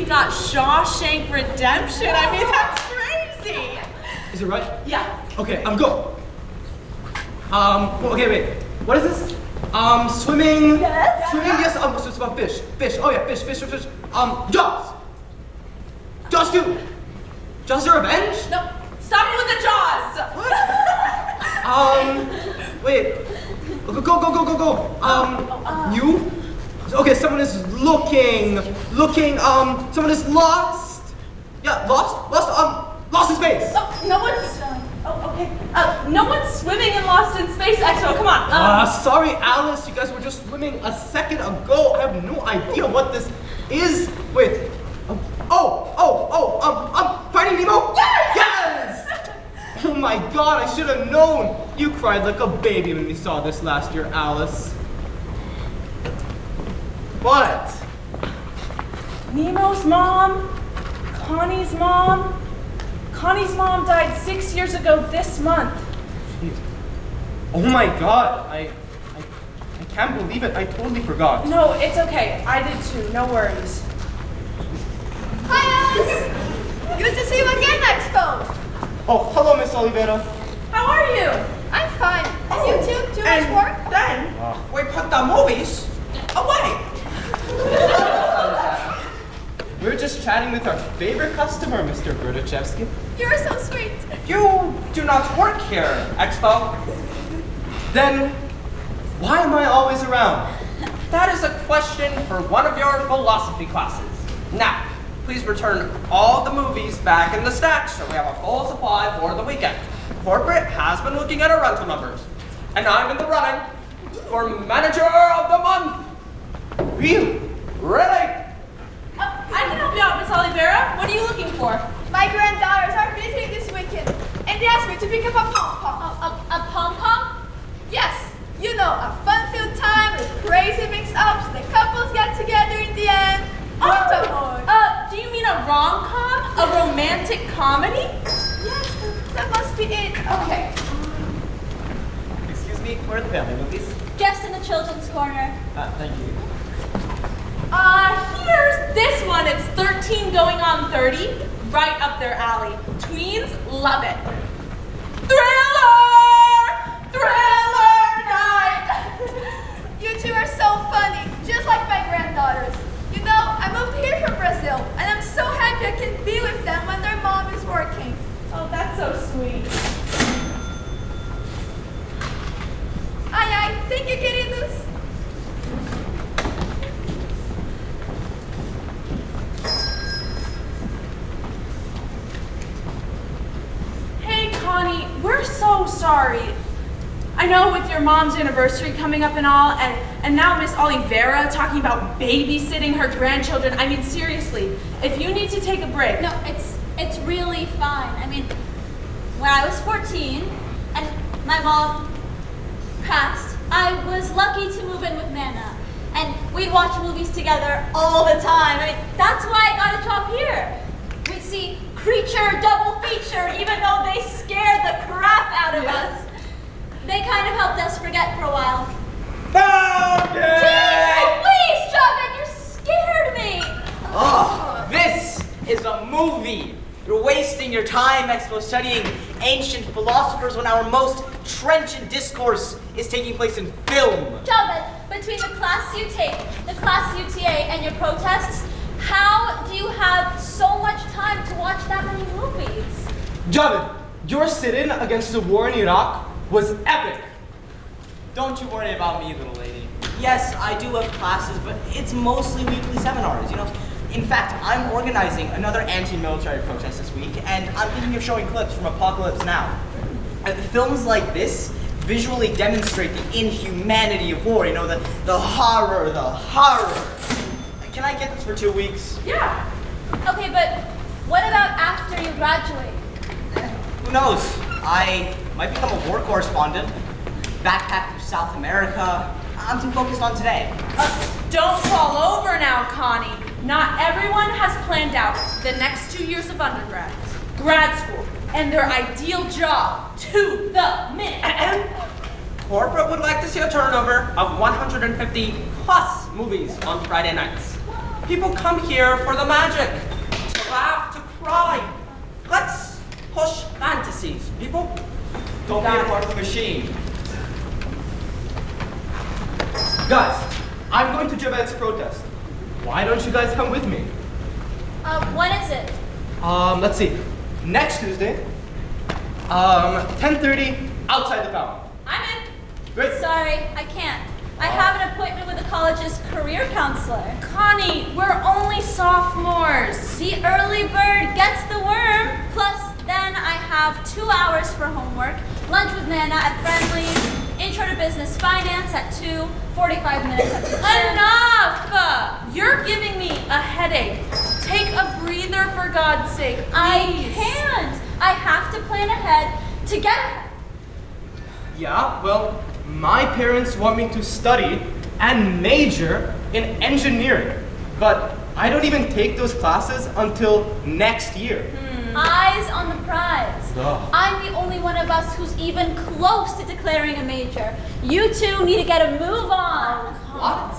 he got Shawshank Redemption. I mean, that's crazy. Is it right? Yeah. Okay, I'm go. Okay, wait. What is this? Swimming. Yes. Swimming, yes. So it's about fish. Fish. Oh yeah, fish. Jaws. Jaws 2. Jaws the Revenge? No, stop it with the Jaws. Wait. Go. You? Okay, someone is looking. Someone is lost. Yeah, lost in space. No one's. Okay. No one's swimming and lost in space, Exo. Come on. Sorry, Alice. You guys were just swimming a second ago. I have no idea what this is. Wait. Finding Nemo? Yes! Oh my God, I should have known. You cried like a baby when we saw this last year, Alice. What? Nemo's mom, Connie's mom. Connie's mom died 6 years ago this month. Jeez. Oh my God, I can't believe it. I totally forgot. No, it's okay. I did too. No worries. Hi, Alice! Good to see you again, Expo! Oh, hello, Miss Oliveira. How are you? I'm fine. And you too? Too much work? Then we put the movies away. We're just chatting with our favorite customer, Mr. Berdichevsky. You're so sweet. You do not work here, Expo. Then, why am I always around? That is a question for one of your philosophy classes. Now, please return all the movies back in the stack so we have a full supply for the weekend. Corporate has been looking at our rental numbers, and I'm in the running for Manager of the Month. Really? Really? I can help you out, Miss Oliveira. What are you looking for? My granddaughters are visiting this weekend, and they asked me to pick up a pom-pom. A pom-pom? Yes, you know, a fun-filled time with crazy mix-ups. The couples get together in the end. Do you mean a rom-com? A romantic comedy? Yes, that must be it. Okay. Excuse me, where are the family movies? Just in the children's corner. Thank you. Here's this one. It's 13 going on 30. Right up their alley. Tweens love it. Thriller night. You two are so funny, just like my granddaughters. You know, I moved here from Brazil, and I'm so happy I can be with them when their mom is working. Oh, that's so sweet. Ai, thank you, queridos. Hey, Connie, we're so sorry. I know with your mom's anniversary coming up and all, and now Miss Oliveira talking about babysitting her grandchildren. I mean, seriously, if you need to take a break. No, it's really fine. I mean, when I was 14 and my mom passed, I was lucky to move in with Nana. And we'd watch movies together all the time. I mean, that's why I got a job here. We'd see Creature double feature, even though they scared the crap out of us. They kind of helped us forget for a while. Found it! Jeez Louise, Jonathan, you scared me! Oh, this is a movie. You're wasting your time, Expo, studying ancient philosophers when our most trenchant discourse is taking place in film. Jonathan, between the class you take, the class you TA, and your protests, how do you have so much time to watch that many movies? Javed, your sit-in against the war in Iraq was epic. Don't you worry about me, little lady. Yes, I do have classes, but it's mostly weekly seminars, you know. In fact, I'm organizing another anti-military protest this week, and I'm thinking of showing clips from Apocalypse Now. Films like this visually demonstrate the inhumanity of war, you know, the horror. Can I get this for 2 weeks? Yeah. Okay, but what about after you graduate? Who knows? I might become a war correspondent, backpack through South America. I'm too focused on today. Don't fall over now, Connie. Not everyone has planned out the next 2 years of undergrad, grad school, and their ideal job to the minute. Corporate would like to see a turnover of 150 plus movies on Friday nights. People come here for the magic, to laugh, to cry. Let's push fantasies, people. Don't be a part of the machine. Guys, I'm going to Javet's protest. Why don't you guys come with me? When is it? Let's see. Next Tuesday, 10:30, outside the fountain. I'm in. Great. Sorry, I can't. I have an appointment with the college's career counselor. Connie, we're only sophomores. The early bird gets the worm. Plus, then I have 2 hours for homework, lunch with Nana at Friendly's, intro to business finance at 2, 45 minutes at the gym. Enough! You're giving me a headache. Take a breather for God's sake, please. I can't. I have to plan ahead to get ahead. Yeah, well, my parents want me to study and major in engineering, but I don't even take those classes until next year. Eyes on the prize. Ugh. I'm the only one of us who's even close to declaring a major. You two need to get a move on. What?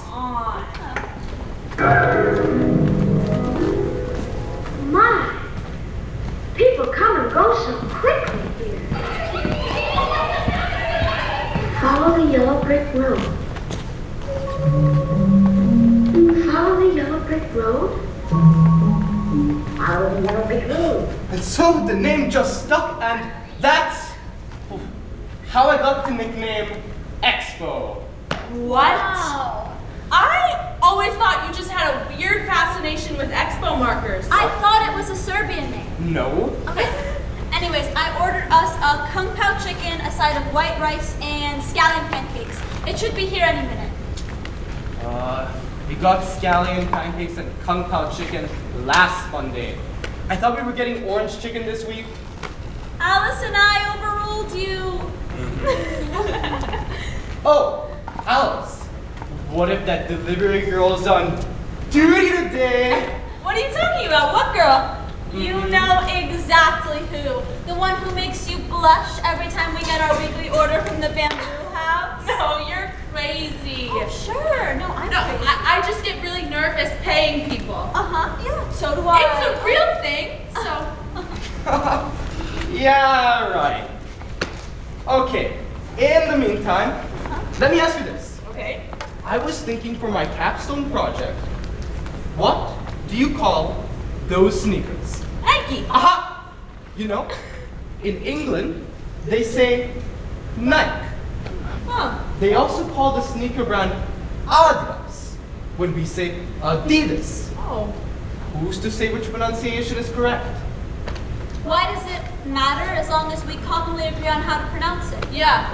My, people come and go so quickly here. Follow the yellow brick road. Follow the yellow brick road. Follow the yellow brick road. And so the name just stuck, and that's how I got the nickname Expo. What? Wow. I always thought you just had a weird fascination with expo markers. I thought it was a Serbian name. No. Okay. Anyways, I ordered us a kung pao chicken, a side of white rice, and scallion pancakes. It should be here any minute. We got scallion pancakes and kung pao chicken last Monday. I thought we were getting orange chicken this week. Alice and I overruled you. Oh, Alice, what if that delivery girl's on duty today? What are you talking about? What girl? You know exactly who. The one who makes you blush every time we get our weekly order from the bamboo house. No, you're crazy. Oh, sure. No, I'm No, crazy. I just get really nervous paying people. Uh-huh. Yeah, so do I. It's a real thing, so. Yeah, right. Okay, in the meantime, let me ask you this. Okay. I was thinking for my capstone project, what do you call those sneakers? Nike. Aha! You know, in England, they say Nike. Huh. They also call the sneaker brand Adidas when we say Adidas. Oh. Who's to say which pronunciation is correct? Why does it matter as long as we commonly agree on how to pronounce it? Yeah.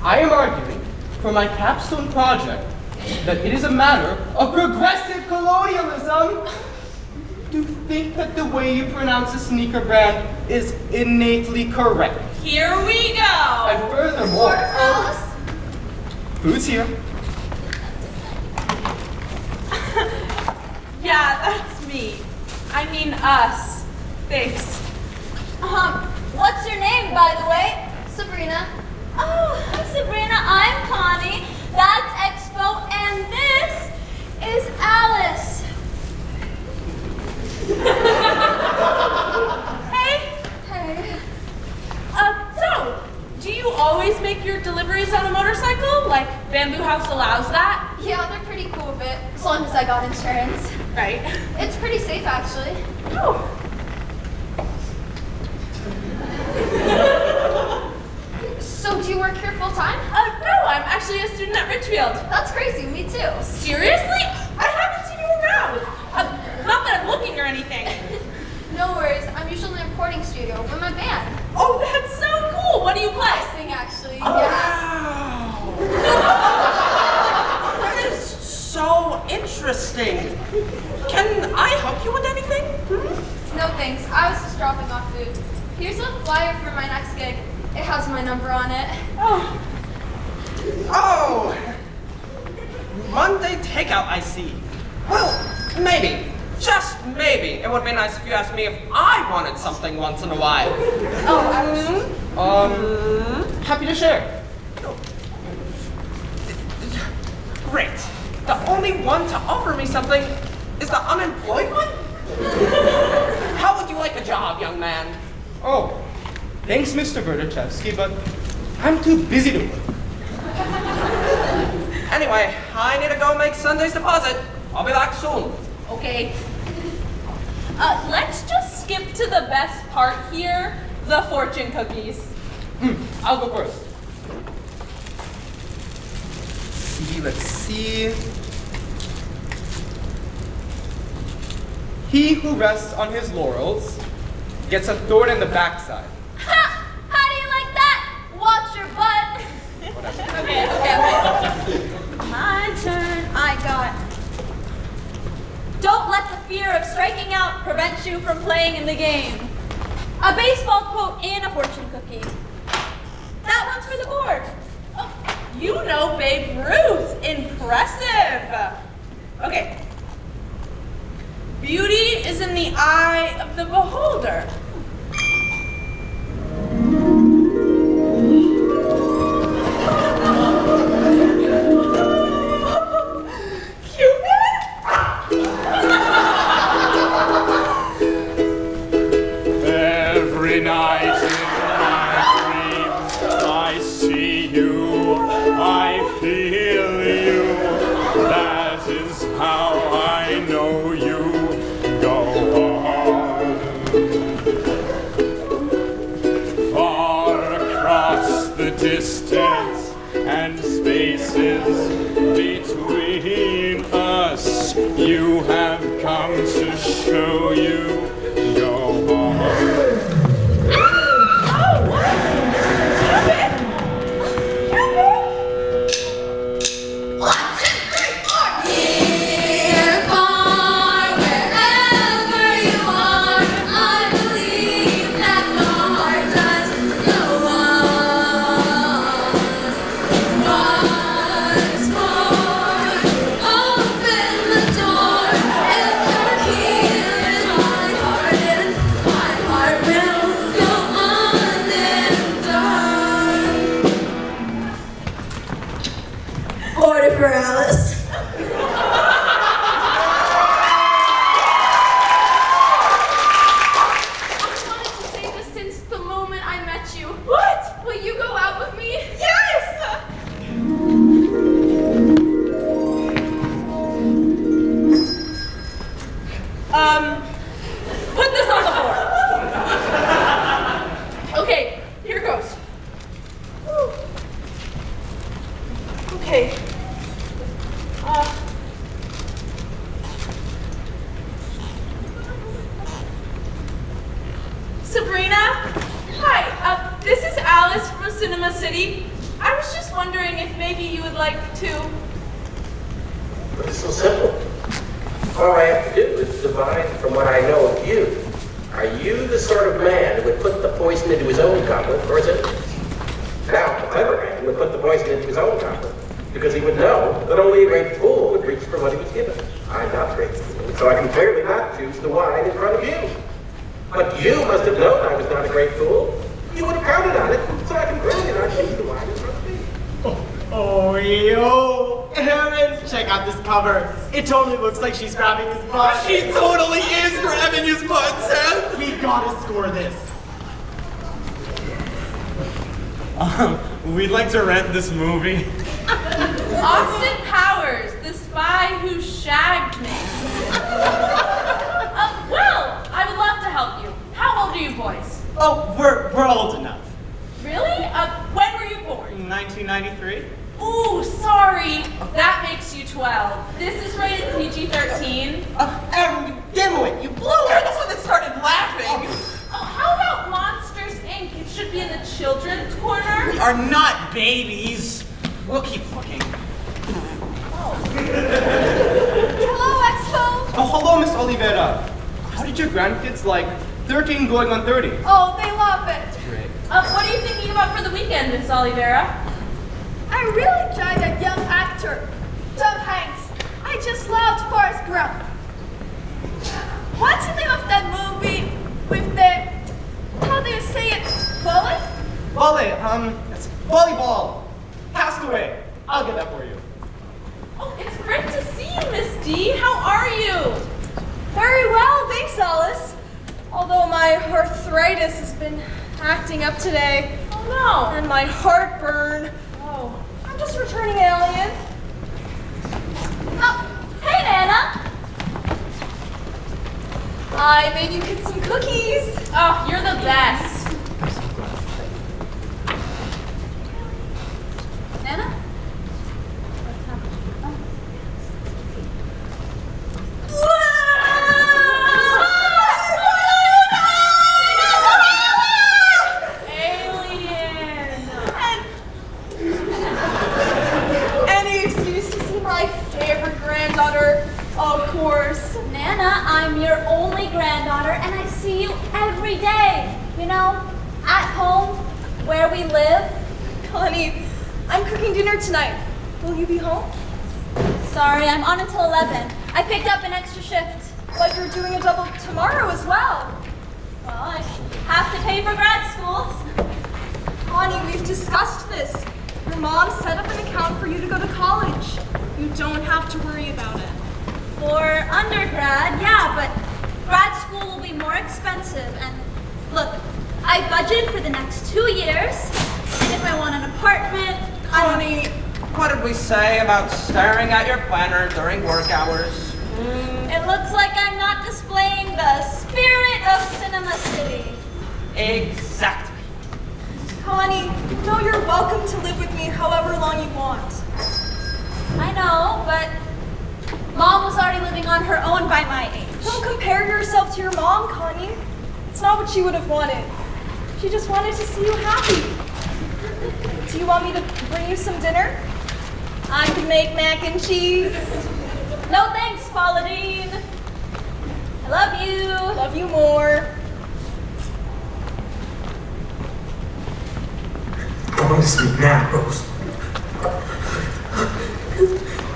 I am arguing for my capstone project that it is a matter of progressive colonialism to think that the way you pronounce a sneaker brand is innately correct. Here we go. And furthermore, who's here? Yeah, that's me. I mean us. Thanks. What's your name, by the way? Sabrina. Oh, hi, Sabrina. I'm Connie. That's Expo, and this is Alice. Hey. Hey. So, do you always make your deliveries on a motorcycle? Like Bamboo House allows that? Yeah, they're pretty cool with it, as long as I got insurance. Right. It's pretty safe, actually. Oh. So, do you work here full time? No, I'm actually a student at Richfield. That's crazy, me too. Seriously? I haven't seen you around. Not that I'm looking or anything. No worries, I'm usually in a recording studio with my band. Oh, that's so cool. What do you play? I sing, actually. Wow! That is so interesting. Can I help you with anything? No thanks, I was just dropping off food. Here's a flyer for my next gig. It has my number on it. Oh. Oh! Monday takeout, I see. Well, maybe. Just maybe. It would be nice if you asked me if I wanted something once in a while. Happy to share. Great. The only one to offer me something is the unemployed one? How would you like a job, young man? Oh, thanks, Mr. Vanderzee, but I'm too busy to work. Anyway, I need to go make Sunday's deposit. I'll be back soon. Okay. Let's just skip to the best part here, the fortune cookies. I'll go first. Let's see. He who rests on his laurels gets a thorn in the backside. Ha! How do you like that? Watch your butt. Okay. My turn. I got. Don't let the fear of striking out prevent you from playing in the game. A baseball quote and a fortune cookie. That one's for the board. Oh, you know Babe Ruth. Impressive. Okay. Beauty is in the eye of the beholder. Every night in my dreams I see you, I feel you. That is how I know you. Go on. Far across the distance and spaces between us, you have come to show you. Go on. Order for Alice. I wanted to say this since the moment I met you. What? Will you go out with me? Yes! Put this on the board. Okay, here goes. Whew. Okay. Sabrina? Hi, this is Alice from Cinema City. I was just wondering if maybe you would like to... But it's so simple. All I have to do is divide from what I know of you. Are you the sort of man who would put the poison into his own goblet, or is it? Now, a clever man would put the poison into his own goblet, because he would know that only a great fool would reach for what he was given. I'm not a great fool, so I can clearly not choose the wine in front of you. But you must have known I was not a great fool. You would have counted on it, so I can clearly not choose the wine in front of me. Oh, yo, Aaron, check out this cover. It totally looks like she's grabbing his butt. She totally is grabbing his butt, Seth. We gotta score this. We'd like to rent this movie. Austin Powers, the spy who shagged me. Well, I would love to help you. How old are you boys? Oh, we're old enough. Really? When were you born? 1993? Ooh, sorry. That makes you 12. This is rated PG-13. Aaron, you dimwit, you blew it. You're the one that started laughing. Oh, how about Monsters, Inc.? It should be in the children's corner. We are not babies. We'll keep looking. Hello, Expo. Oh, hello, Miss Oliveira. How did your grandkids like 13 going on 30? Oh, they love it. Great. What are you thinking about for the weekend, Miss Oliveira? I really enjoyed that young actor, Tom Hanks. I just loved Forrest Gump. What's the name of that movie with the, how do you say it, bullet? Volley, it's volleyball. Castaway. I'll get that for you. Oh, it's great to Dee, how are you? Very well, thanks, Alice. Although my arthritis has been acting up today. Oh no. And my heartburn. Oh. I'm just returning alien. Oh, hey, Nana. I made you kids some cookies. Oh, you're the best. Nana? Alien. Any excuse to see my favorite granddaughter, of course. Nana, I'm your only granddaughter, and I see you every day. You know, at home, where we live. Connie, I'm cooking dinner tonight. Will you be home? Sorry, I'm on until 11. I picked up an extra shift. But you're doing a double tomorrow as well. Well, I have to pay for grad schools. Connie, we've discussed this. Your mom set up an account for you to go to college. You don't have to worry about it. For undergrad, yeah, but grad school will be more expensive. And look, I budgeted for the next 2 years. And if I want an apartment, Connie, what did we say about staring at your planner during work hours? It looks like I'm not displaying the spirit of Cinema City. Exactly. Connie, you know you're welcome to live with me however long you want. I know, but Mom was already living on her own by my age. Don't compare yourself to your mom, Connie. It's not what she would have wanted. She just wanted to see you happy. Do you want me to bring you some dinner? I can make mac and cheese. No thanks, Pauline. I love you. Love you more. Promise me now, Rose.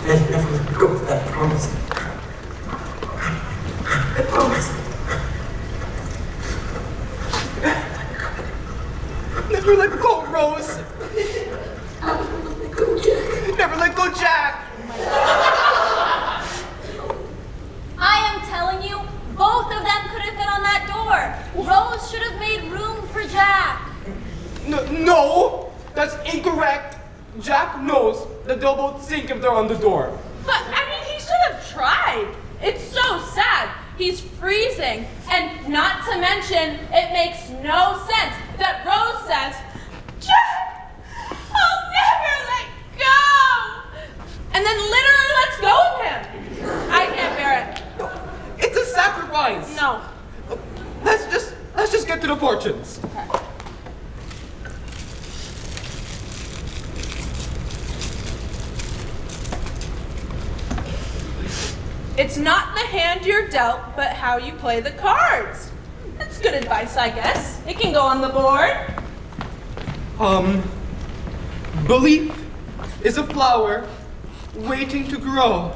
And never let me go of that promise. I promise. Never let go, Rose. Never let go, Jack. Never let go, Jack. I am telling you, both of them could have been on that door. Rose should have made room for Jack. No, that's incorrect. Jack knows that they'll both sink if they're on the door. But, I mean, he should have tried. It's so sad. He's freezing. And not to mention, it makes no sense that Rose says, Jack, I'll never let go. And then literally lets go of him. I can't bear it. It's a sacrifice. No. Let's just get to the fortunes. Okay. It's not the hand you're dealt, but how you play the cards. That's good advice, I guess. It can go on the board. Belief is a flower waiting to grow.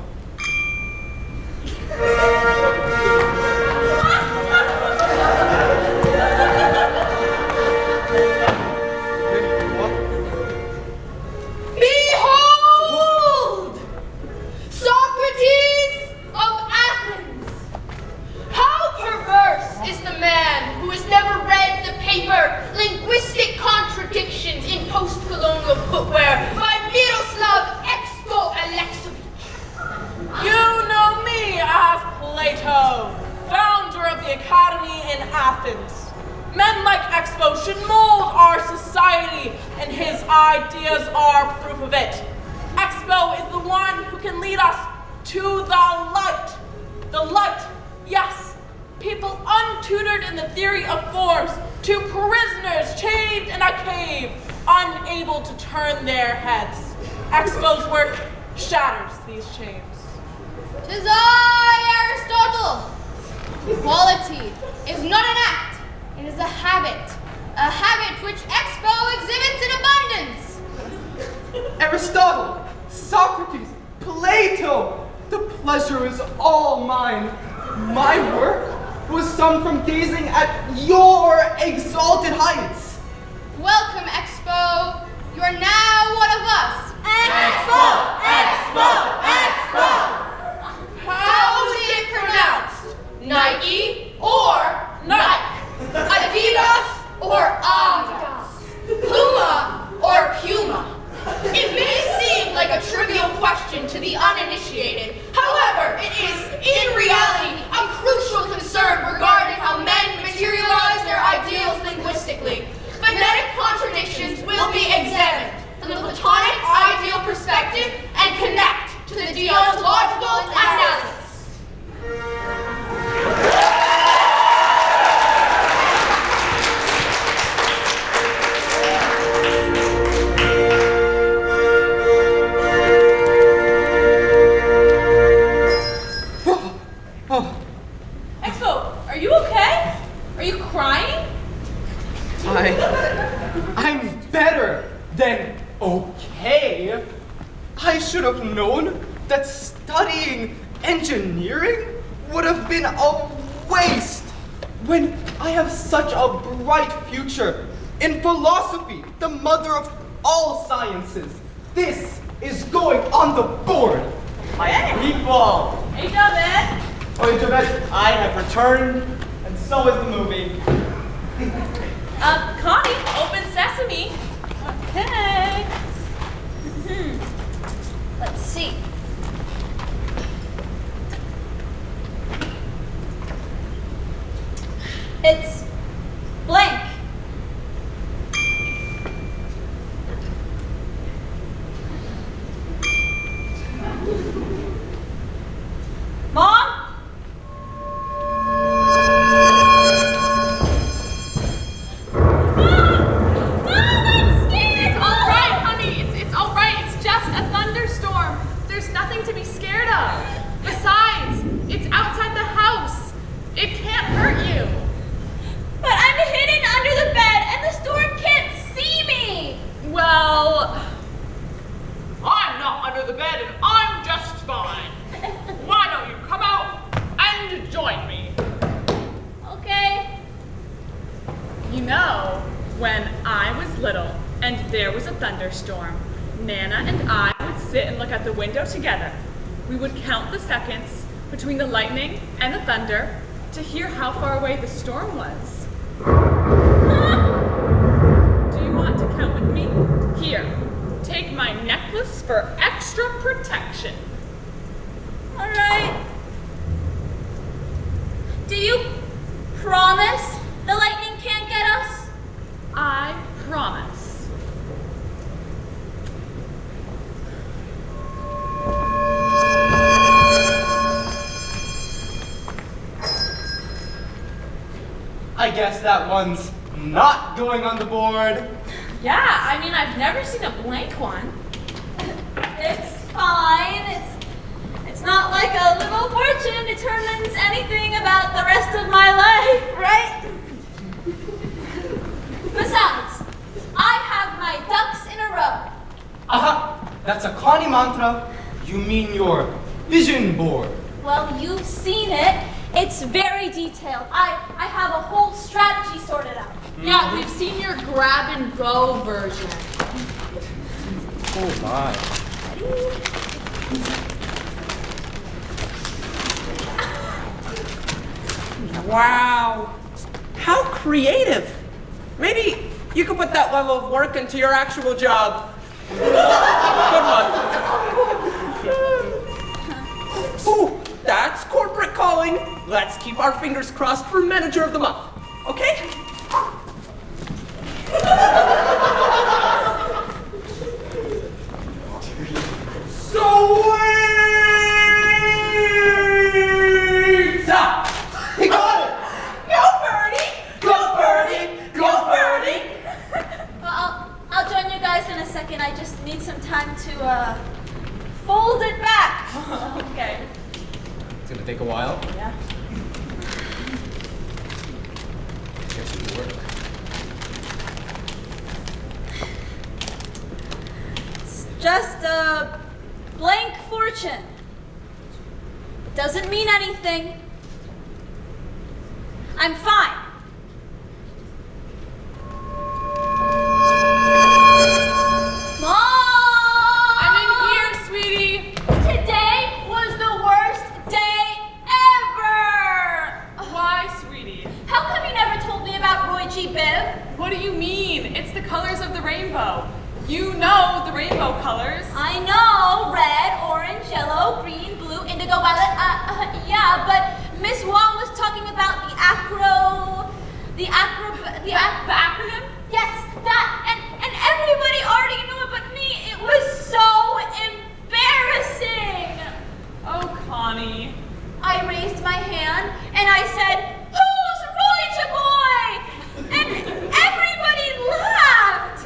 Behold! Socrates of Athens! How perverse is the man who has never read the paper Linguistic Contradictions in Post-Colonial Footwear by Miroslav Expo Alexovich. You know me as Plato, founder of the Academy in Athens. Men like Expo should mold our society, and his ideas are proof of it. Expo is the one who can lead us to the light. The light, yes. People untutored in the theory of forms, to prisoners chained in a cave, unable to turn their heads. Expo's work shatters these chains. 'Tis I, Aristotle. Equality is not an act, it is a habit which Expo exhibits in abundance. Aristotle, Socrates, Plato, the pleasure is all mine. My work was summed from gazing at your exalted heights. Welcome, Expo. You are now one of us. Expo! Expo! Expo! engineering would have been a waste when I have such a bright future in philosophy, the mother of all sciences. This is going on the board. My people! Hey, David. Oh, Javed, I have returned, and so is the movie. Connie, open sesame. Okay. Let's see. It's blank. Mom? It's all right, honey. It's all right. It's just a thunderstorm. There's nothing to be scared of. Besides, it's outside the house. It can't hurt you. But I'm hidden under the bed and the storm can't see me. Well, I'm not under the bed and I'm just fine. Why don't you come out and join me? Okay. You know, when I was little and there was a thunderstorm, Nana and I would sit and look out the window together. We would count the seconds between the lightning and the thunder to hear how far away the storm was. Do you want to count with me? Here, take my necklace for extra protection. All right. Do you promise the lightning can't get us? I promise. I guess that one's not going on the board. Yeah, I mean, I've never seen a blank one. It's fine. It's not like a little fortune determines anything about the rest of my life, right? Besides, I have my ducks in a row. Aha! That's a Connie mantra. You mean your vision board. Well, you've seen it. It's very detailed. I have a whole strategy sorted out. Yeah, we've seen your grab and go version. Oh my. Wow. How creative. Maybe you could put that level of work into your actual job. Good one. Ooh, that's corporate calling. Let's keep our fingers crossed for manager of the month. Okay? Sweet! He got it! Go Birdie! Go Birdie! Go Birdie! Well, I'll join you guys in a second. I just need some time to fold it back. Okay. It's gonna take a while. Yeah. Guess it'll work. It's just a blank fortune. It doesn't mean anything. I'm fine. Mom! I'm in here, sweetie. Today was the worst day ever! Why, sweetie? How come you never told me about Roy G. Biv? What do you mean? It's the colors of the rainbow. You know the rainbow colors. I know, red, orange, yellow, green, blue, indigo, violet, yeah, but Miss Wong was talking about the acronym? Yes, that, and everybody already knew it but me. It was so embarrassing. Oh, Connie. I raised my hand and I said, "Who's Roy J. Boy?" And everybody laughed.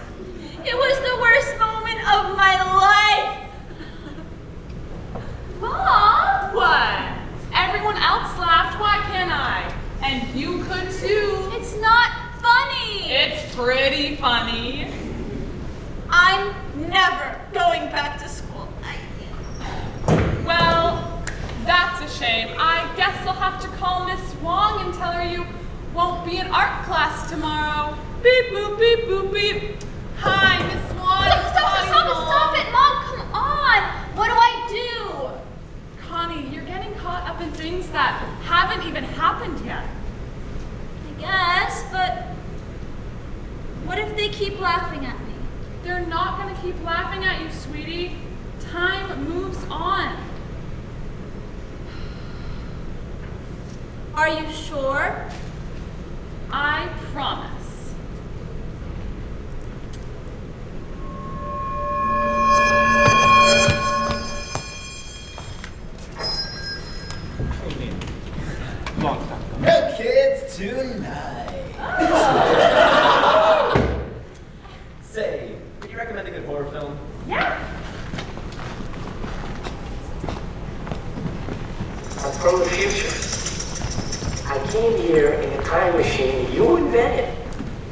It was the worst moment of my life. Mom? What? Everyone else laughed, why can't I? And you could too. It's not funny. It's pretty funny. I'm never going back to school. Well, that's a shame. I guess I'll have to call Miss Wong and tell her you won't be in art class tomorrow. Beep, boop, beep, boop, beep. Hi, Miss Wong. Stop it, Mom, come on. What do I do? Connie, you're getting caught up in things that haven't even happened yet. I guess, but what if they keep laughing at me? They're not gonna keep laughing at you, sweetie. Time moves on. Are you sure? I promise. Long time. No kids tonight. Say, would you recommend a good horror film? Yeah. I'm from the future. I came here in a time machine you invented.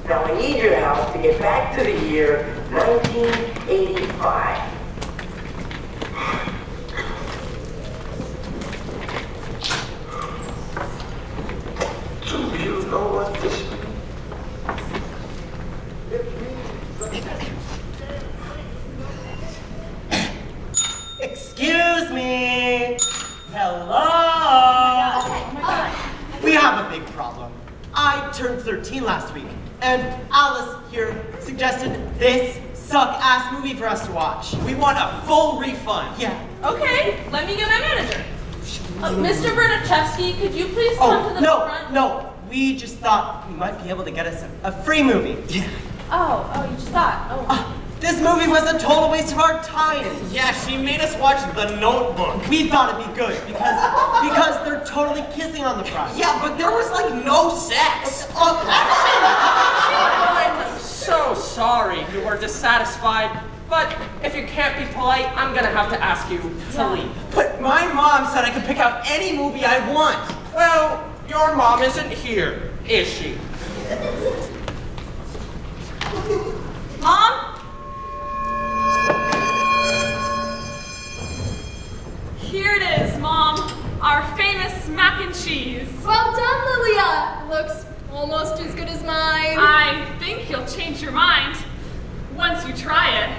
Now I need your help to get back to the year 1985. Do you know what this means? Excuse me. Hello. We have a big problem. I turned 13 last week, and Alice here suggested this suck-ass movie for us to watch. We want a full refund. Yeah. Okay, let me get my manager. Mr. Bernachevsky, could you please come to the front? No. We just thought you might be able to get us a free movie. Yeah. Oh, you just thought. Oh. This movie was a total waste of our time. Yeah, she made us watch The Notebook. We thought it'd be good because they're totally kissing on the front. Yeah, but there was like no sex. I'm so sorry you were dissatisfied, but if you can't be polite, I'm gonna have to ask you to leave. But my mom said I could pick out any movie I want. Well, your mom isn't here, is she? Mom? Here it is, Mom. Our famous mac and cheese. Well done, Lilia. Looks almost as good as mine. I think you'll change your mind once you try it.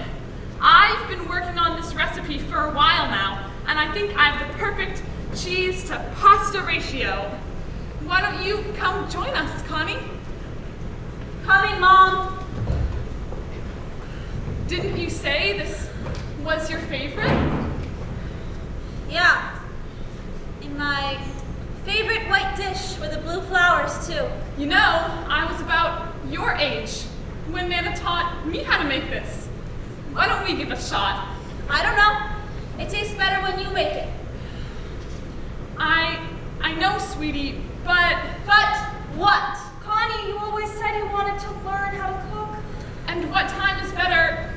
I've been working on this recipe for a while now, and I think I have the perfect cheese to pasta ratio. Why don't you come join us, Connie? Coming, Mom. Didn't you say this was your favorite? Yeah. And my favorite white dish with the blue flowers, too. You know, I was about your age when Nana taught me how to make this. Why don't we give it a shot? I don't know. It tastes better when you make it. I know, sweetie, but what? Connie, you always said you wanted to learn how to cook. And what time is better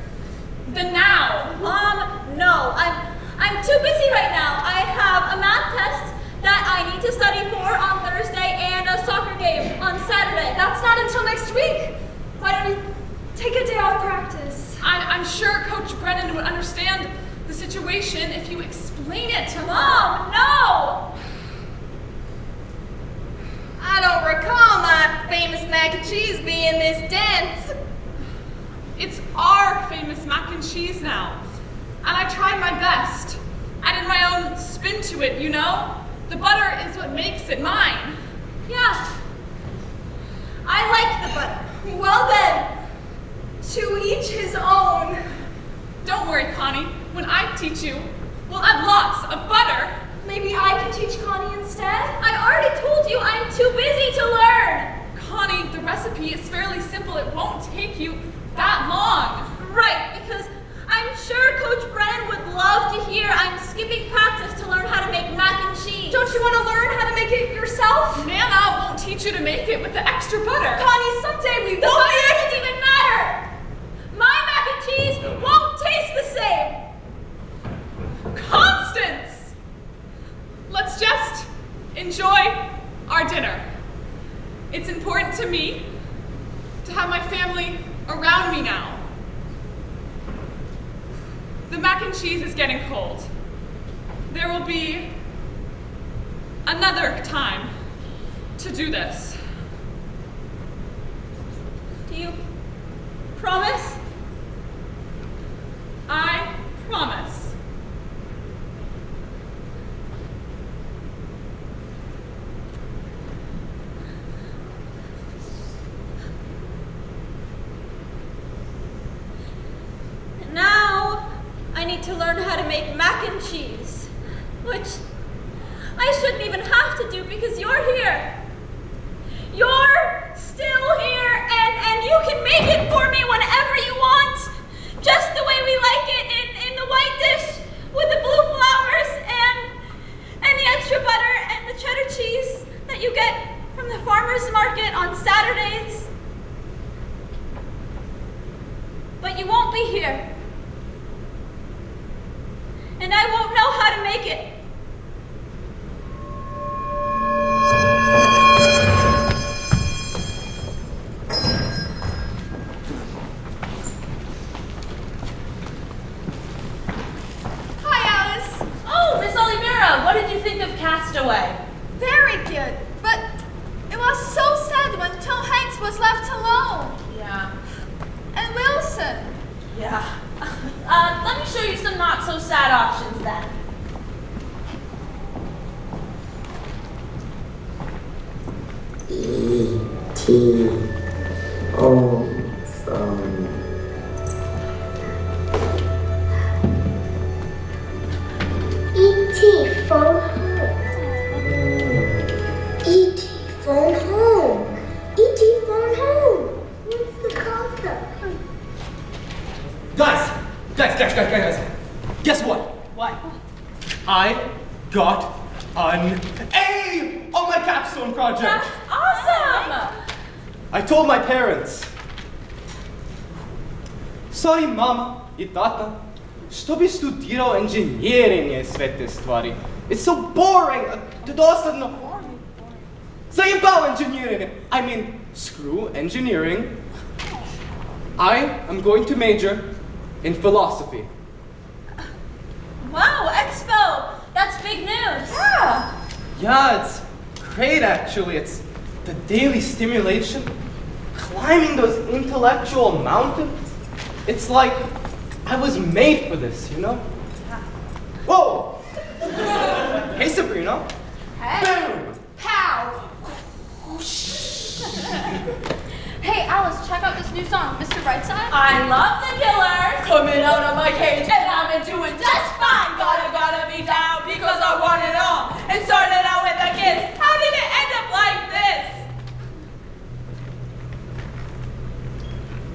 than now? Mom, no. I'm too busy right now. I have a math test that I need to study for on Thursday and a soccer game on Saturday. That's not until next week. Why don't you take a day off practice? I'm sure Coach Brennan would understand the situation if you explain it to Mom, no! I don't recall my famous mac and cheese being this dense. It's our famous mac and cheese now. And I tried my best. Added my own spin to it, you know? The butter is what makes it mine. Yeah. I like the butter. Well then, to each his own. Don't worry, Connie. When I teach you, we'll add lots of butter. Maybe I can teach Connie instead? I already told you I'm too busy to learn. Connie, the recipe is fairly simple. It won't take you that long. Right, because I'm sure Coach Brennan would love to hear I'm skipping practice to learn how to make mac and cheese. Don't you want to learn how to make it yourself? Nana won't teach you to make it with the extra butter. Connie, someday we will. Why does it even matter? My mac and cheese won't taste the same. Constance! Let's just enjoy our dinner. It's important to me to have my family around me now. The mac and cheese is getting cold. There will be another time to do this. Do you promise? I promise. Now I need to learn how to make mac and cheese, which I shouldn't even have to do because you're here. You're still here, and you can make it for me whenever you want, just the way we like it in the white dish with the blue flowers and the extra butter and the cheddar cheese that you get from the farmer's market on Saturdays. But you won't be here. And I won't know how to make it. Hi, Alice. Oh, Miss Oliveira, what did you think of Castaway? Very good, but it was so sad when Tom Hanks was left alone. Yeah. And Wilson. Yeah. Let me show you some not so sad options then. E.T. Awesome. E.T. phone home. E.T. phone home. E.T. phone home. What's the concept? Guys! Guess what? What? I got an A on my capstone project! That's awesome! I told my parents. Sorry, mama I tata, što bi studirao inženjerinje sve te stvari. It's so boring, dosadno. Zajebao inženjerinje. I mean, screw engineering. I am going to major in philosophy. Wow, Expo! That's big news. Yeah, it's great actually. It's the daily stimulation, climbing those intellectual mountains. It's like I was made for this, you know? Whoa! Hey, Sabrina. Hey. Boom! Pow! Hey, Alice, check out this new song, Mr. Brightside. I love the Killers. Coming out of my cage and I'm doing just fine. Gotta be down because I want it all. And started out with a kiss. How did it end up like this?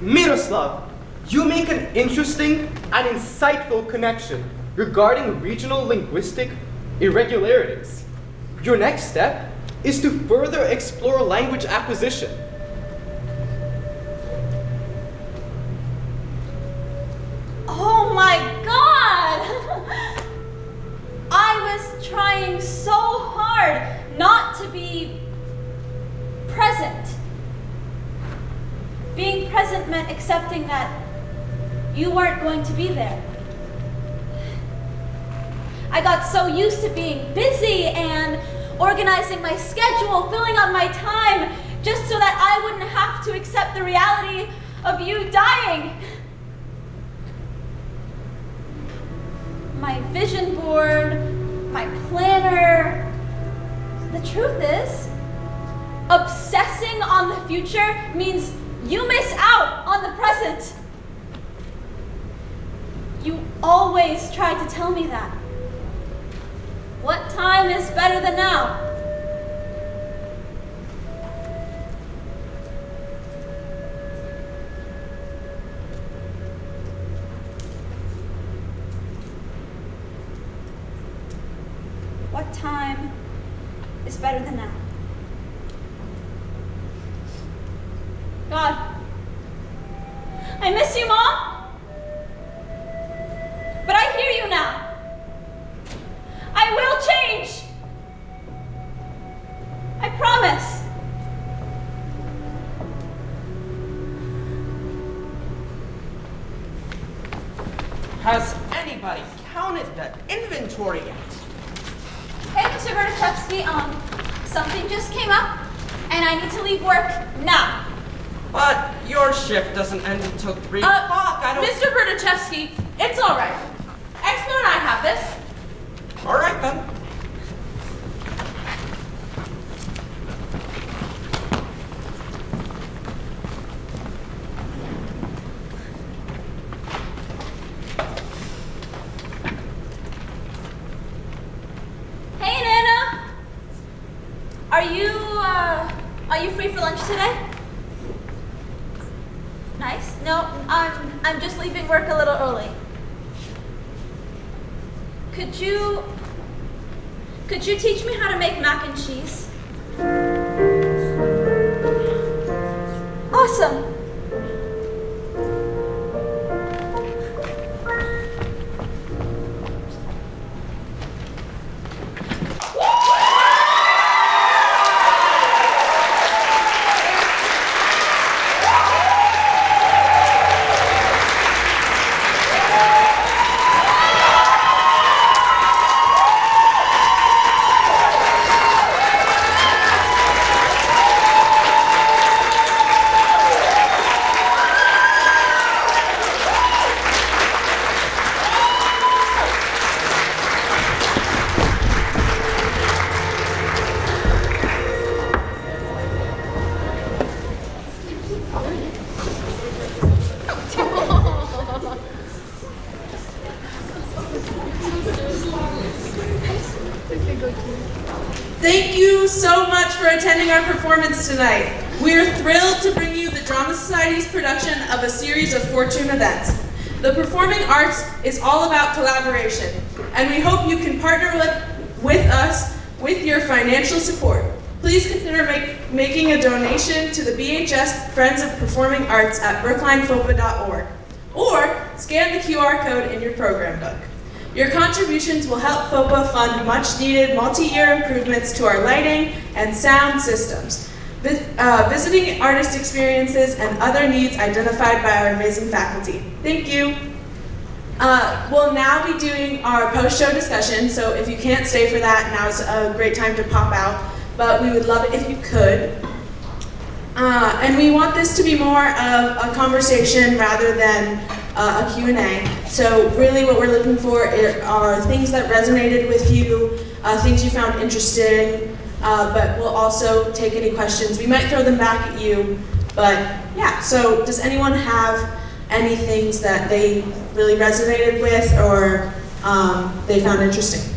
Miroslav, you make an interesting and insightful connection regarding regional linguistic irregularities. Your next step is to further explore language acquisition. Oh my God! I was trying so hard not to be present. Being present meant accepting that you weren't going to be there. I got so used to being busy and organizing my schedule, filling up my time, just so that I wouldn't have to accept the reality of you dying. My vision board, my planner. The truth is, obsessing on the future means you miss out on the present. You always try to tell me that. What time is better than now? What time is better than now? God, I miss you, Mom. But I hear you now. I will change. I promise. Has anybody counted the inventory yet? Hey, Mr. Mr. Berdichevsky, something just came up, and I need to leave work now. But your shift doesn't end until 3 o'clock. I don't... Mr. Berdichevsky, it's all right. Expo and I have this. All right, then. Hey, Nana. Are you free for lunch today? Nice. No, I'm just leaving work a little early. Could you teach me how to make mac and cheese? Awesome. Thank you so much for attending our performance tonight. We are thrilled to bring you the Drama Society's production of a series of Fortune events. The performing arts is all about collaboration, and we hope you can partner with us with your financial support. Please consider making a donation to the BHS Friends of Performing Arts at brooklinefopa.org, or scan the QR code in your program book. Your contributions will help FOPA fund much-needed multi-year improvements to our lighting and sound systems, visiting artist experiences, and other needs identified by our amazing faculty. Thank you. We'll now be doing our post-show discussion, so if you can't stay for that, now's a great time to pop out, but we would love it if you could. And we want this to be more of a conversation rather than a Q&A. So really what we're looking for are things that resonated with you, things you found interesting, but we'll also take any questions. We might throw them back at you, but yeah. So does anyone have any things that they really resonated with or they found interesting?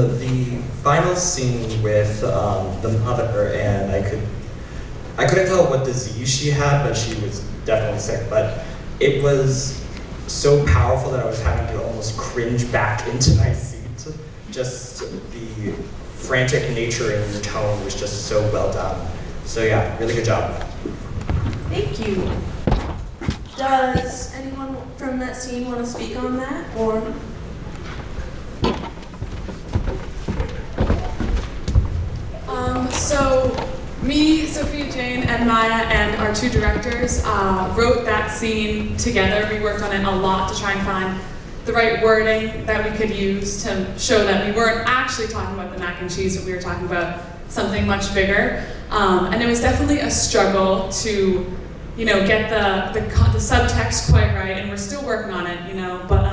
The final scene with the mother, and I couldn't tell what disease she had, but she was definitely sick. But it was so powerful that I was having to almost cringe back into my seat. Just the frantic nature in your tone was just so well done. So yeah, really good job. Thank you. Does anyone from that scene want to speak on that, or? So me, Sophia Jane, and Maya, and our two directors wrote that scene together. We worked on it a lot to try and find the right wording that we could use to show that we weren't actually talking about the mac and cheese, but we were talking about something much bigger. And it was definitely a struggle to, get the subtext quite right, and we're still working on it, but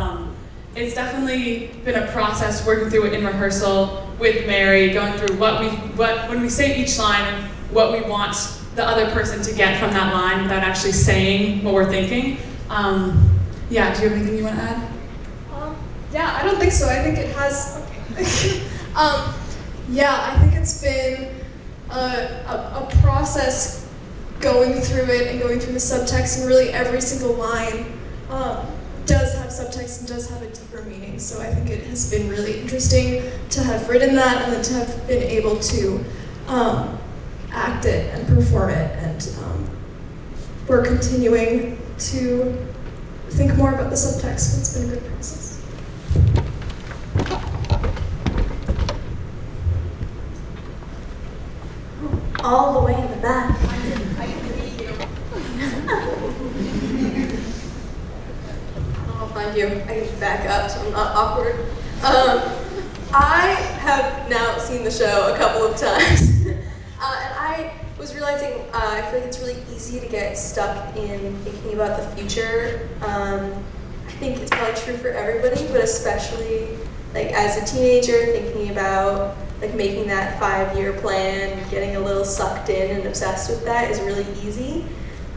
it's definitely been a process working through it in rehearsal with Mary, going through when we say each line and what we want the other person to get from that line without actually saying what we're thinking. Yeah, do you have anything you want to add? Yeah, I don't think so. I think it has. Yeah, I think it's been a process going through it and going through the subtext, and really every single line does have subtext and does have a deeper meaning. So I think it has been really interesting to have written that and then to have been able to act it and perform it. And we're continuing to think more about the subtext. It's been a good process. All the way in the back. find you. I can back up so I'm not awkward. I have now seen the show a couple of times, and I was realizing I feel like it's really easy to get stuck in thinking about the future. I think it's probably true for everybody, but especially like as a teenager, thinking about like making that 5-year plan, getting a little sucked in and obsessed with that is really easy.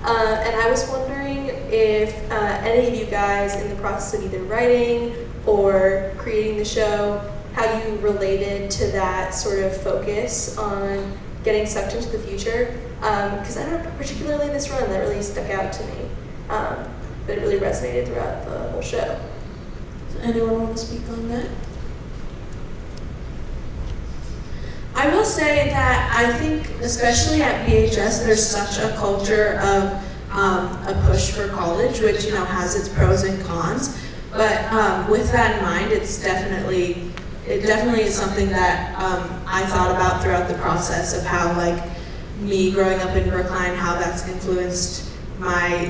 And I was wondering if any of you guys in the process of either writing or creating the show, how you related to that sort of focus on getting sucked into the future. Because I don't know, particularly this run, that really stuck out to me. But it really resonated throughout the whole show. Does anyone want to speak on that? I will say that I think, especially at BHS, there's such a culture of a push for college, which has its pros and cons. But with that in mind, it definitely is something that I thought about throughout the process of how me growing up in Brookline, how that's influenced my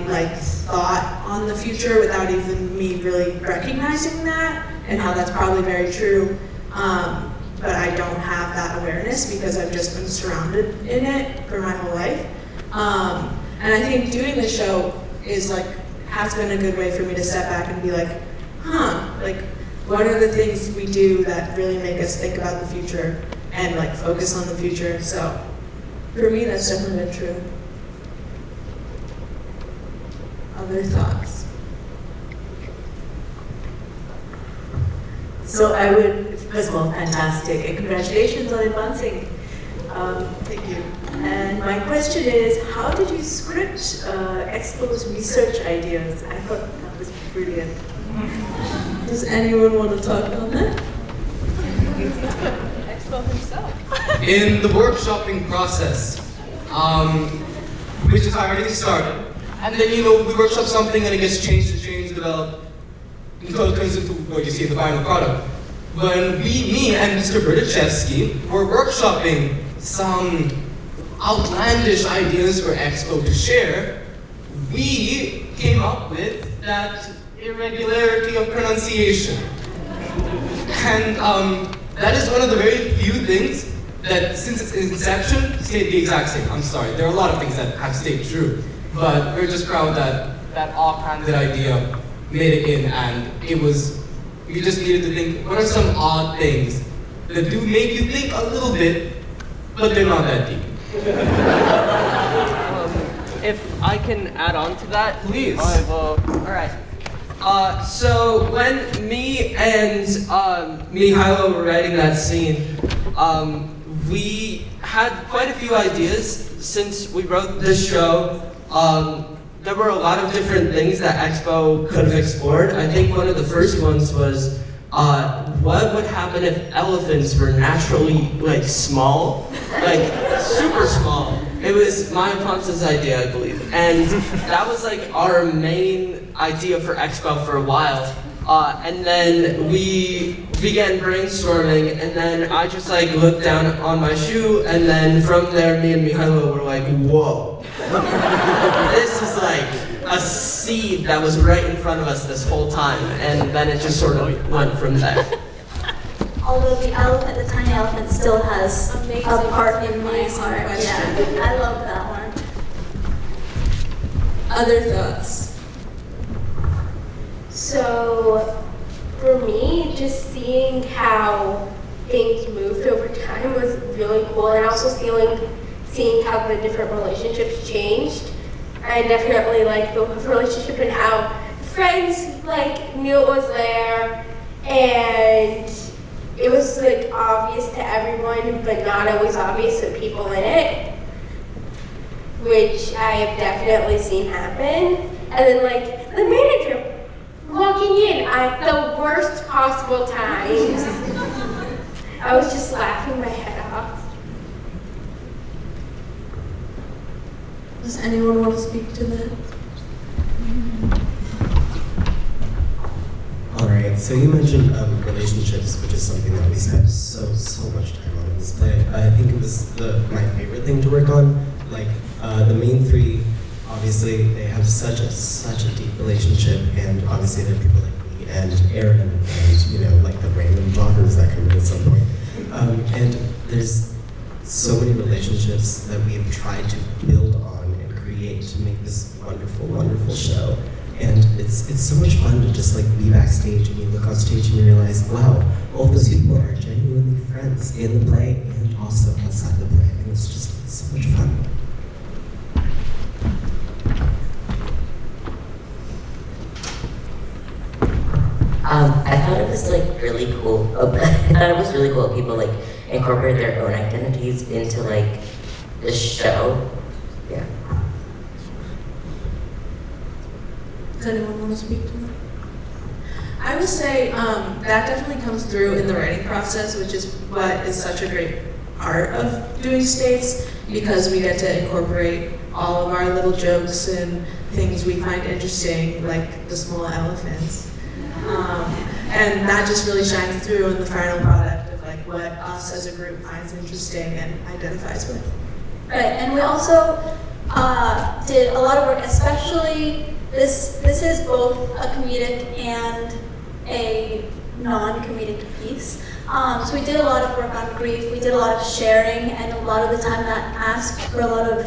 thought on the future without even me really recognizing that, and how that's probably very true. But I don't have that awareness because I've just been surrounded in it for my whole life. And I think doing the show has been a good way for me to step back and be what are the things we do that really make us think about the future and focus on the future? So for me, that's definitely been true. Other thoughts? So I would, first of all, fantastic, and congratulations on advancing. Thank you. And my question is, how did you script Expo's research ideas? I thought that was brilliant. Does anyone want to talk on that? Expo himself. In the workshopping process, which is how everything started, and then we workshop something and it gets changed, developed, until it turns into what you see in the final product. When me and Mr. Berdichevsky were workshopping some outlandish ideas for Expo to share, we came up with that irregularity of pronunciation. And that is one of the very few things that, since its inception, stayed the exact same. I'm sorry, there are a lot of things that have stayed true, but we're just proud that that offhanded idea made it in, and we just needed to think, what are some odd things that do make you think a little bit, but they're not that deep? If I can add on to that, please. All right. So when me and Mihailo were writing that scene, we had quite a few ideas since we wrote this show. There were a lot of different things that Expo could have explored. I think one of the first ones was what would happen if elephants were naturally small, super small. It was Maya Ponce's idea, I believe, and that was our main idea for Expo for a while. And then we began brainstorming, and then I just looked down on my shoe, and then from there, me and Mihailo were like, whoa. This is a seed that was right in front of us this whole time, and then it just sort of went from there. Although the elephant, the tiny elephant, still has a part in my heart. Question. Yeah, I love that one. Other thoughts? So, for me, just seeing how things moved over time was really cool, and also seeing how the different relationships changed. I definitely like the relationship and how friends knew it was there, and it was obvious to everyone, but not always obvious to people in it, which I have definitely seen happen. And then the manager walking in at the worst possible times. I was just laughing my head off. Does anyone want to speak to that? Alright, so you mentioned relationships, which is something that we spent so much time on in this play. I think it was my favorite thing to work on. The main three obviously they have such a deep relationship, and obviously there are people like me and Aaron and like the random bloggers that come in at some point. And there's so many relationships that we have tried to build on and create to make this wonderful, wonderful show. And it's so much fun to just like be backstage and you look on stage and you realize, wow, all those people are genuinely friends in the play and also outside the play. And it's so much fun. I thought it was like really cool. I thought it was really cool. People like incorporate their own identities into like the show. Yeah. Does anyone want to speak to that? I would say that definitely comes through in the writing process, which is what is such a great part of doing States, because we get to incorporate all of our little jokes and things we find interesting, like the small elephants. And that just really shines through in the final product of like what us as a group finds interesting and identifies with. Right, and we also did a lot of work, especially this is both a comedic and a non-comedic piece. So we did a lot of work on grief, we did a lot of sharing, and a lot of the time that asked for a lot of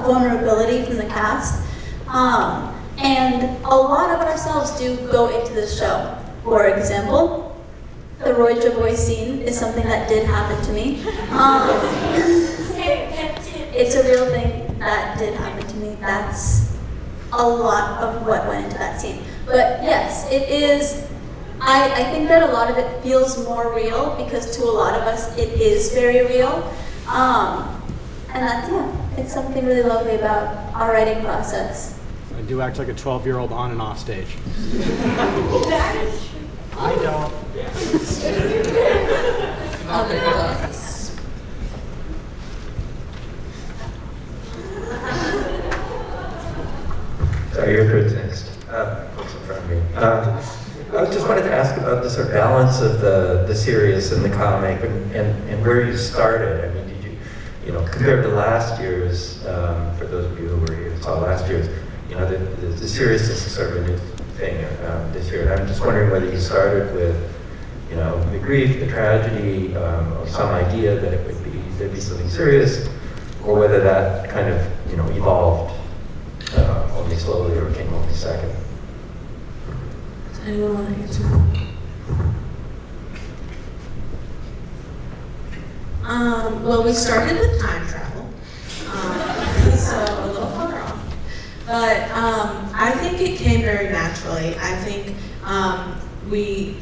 vulnerability from the cast. And a lot of ourselves do go into the show. For example, the Roy Javoy scene is something that did happen to me. It's a real thing that did happen to me. That's a lot of what went into that scene. But yes, it is, I think that a lot of it feels more real because to a lot of us it is very real. And that's, it's something really lovely about our writing process. I do act like a 12-year-old on and off stage. I don't. Other thoughts? Sorry, you're good next. What's in front of me? I just wanted to ask about the sort of balance of the serious and the comic and where you started. I mean, did you compared to last year's, for those of you who were here saw last year's, the seriousness is sort of a new thing this year. And I'm just wondering whether you started with, the grief, the tragedy, or some idea that there'd be something serious, or whether that kind of, evolved only slowly or came only second. Does anyone want to answer? Well, we started with time travel, so a little far off. But I think it came very naturally. I think we